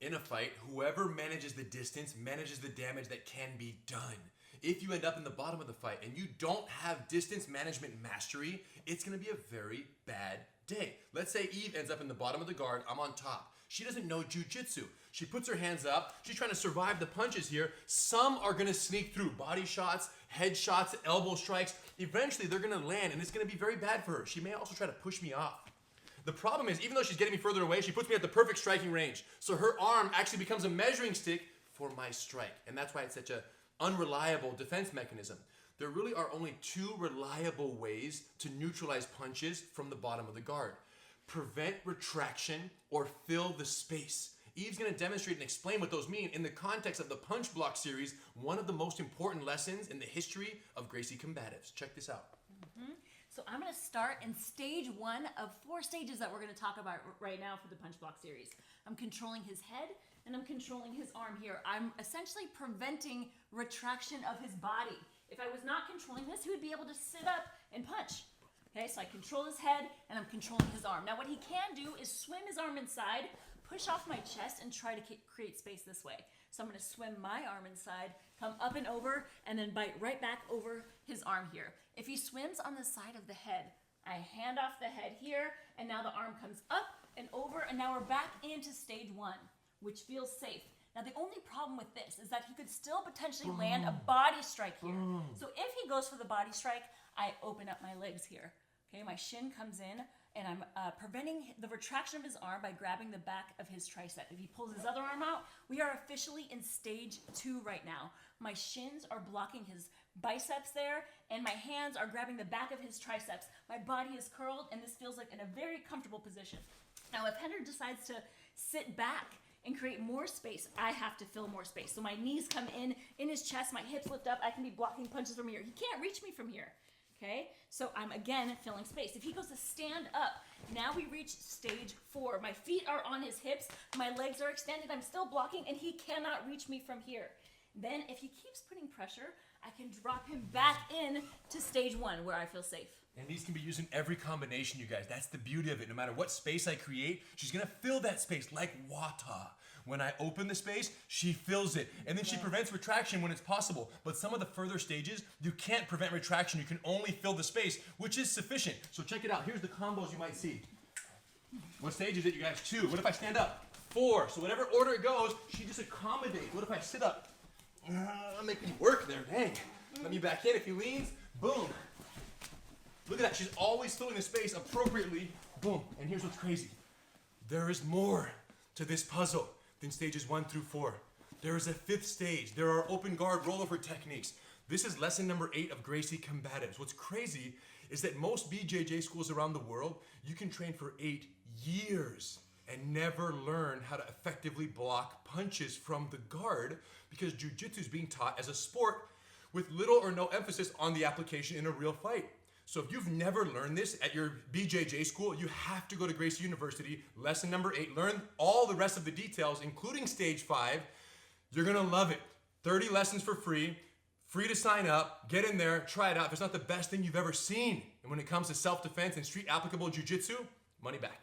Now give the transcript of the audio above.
In a fight, whoever manages the distance manages the damage that can be done. If you end up in the bottom of the fight and you don't have distance management mastery, it's going to be a very bad day. Let's say Eve ends up in the bottom of the guard, I'm on top. She doesn't know jiu-jitsu. She puts her hands up, she's trying to survive the punches here. Some are going to sneak through, body shots, head shots, elbow strikes. Eventually they're going to land and it's going to be very bad for her. She may also try to push me off. The problem is, even though she's getting me further away, she puts me at the perfect striking range. So her arm actually becomes a measuring stick for my strike. And that's why it's such an unreliable defense mechanism. There really are only two reliable ways to neutralize punches from the bottom of the guard. Prevent retraction or fill the space. Eve's going to demonstrate and explain what those mean in the context of the Punch Block series, one of the most important lessons in the history of Gracie Combatives. Check this out. So I'm going to start in stage 1 of 4 stages that we're going to talk about right now for the Punch Block series. I'm controlling his head and I'm controlling his arm here. I'm essentially preventing retraction of his body. If I was not controlling this, he would be able to sit up and punch. Okay, so I control his head and I'm controlling his arm. Now what he can do is swim his arm inside, push off my chest and try to create space this way. So I'm going to swim my arm inside, come up and over, and then bite right back over his arm here. If he swims on the side of the head, I hand off the head here, and now the arm comes up and over, and now we're back into stage 1, which feels safe. Now the only problem with this is that he could still potentially land a body strike here. So if he goes for the body strike, I open up my legs here. Okay, my shin comes in, and I'm preventing the retraction of his arm by grabbing the back of his tricep. If he pulls his other arm out, we are officially in stage 2 right now. My shins are blocking his biceps there, and my hands are grabbing the back of his triceps. My body is curled, and this feels like in a very comfortable position. Now, if Henry decides to sit back and create more space, I have to fill more space. So my knees come in his chest, my hips lift up, I can be blocking punches from here. He can't reach me from here. Okay, so I'm again filling space. If he goes to stand up, now we reach stage 4. My feet are on his hips, my legs are extended, I'm still blocking, and he cannot reach me from here. Then if he keeps putting pressure, I can drop him back in to stage 1 where I feel safe. And these can be used in every combination, you guys. That's the beauty of it. No matter what space I create, she's going to fill that space like water. When I open the space, she fills it. And then she prevents retraction when it's possible. But some of the further stages, you can't prevent retraction. You can only fill the space, which is sufficient. So check it out. Here's the combos you might see. What stage is it, you guys? 2. What if I stand up? 4. So whatever order it goes, she just accommodates. What if I sit up? Make me work there, dang. Let me back in. If he leans, boom. Look at that. She's always filling the space appropriately. Boom. And here's what's crazy. There is more to this puzzle than stages 1 through 4. There is a 5th stage. There are open guard rollover techniques. This is lesson number 8 of Gracie Combatives. What's crazy is that most BJJ schools around the world, you can train for 8 years and never learn how to effectively block punches from the guard because jiu-jitsu is being taught as a sport with little or no emphasis on the application in a real fight. So if you've never learned this at your BJJ school, you have to go to Gracie University. Lesson number 8, learn all the rest of the details, including stage 5. You're gonna love it. 30 lessons for free to sign up, get in there, try it out. If it's not the best thing you've ever seen, and when it comes to self-defense and street applicable jiu-jitsu, money back.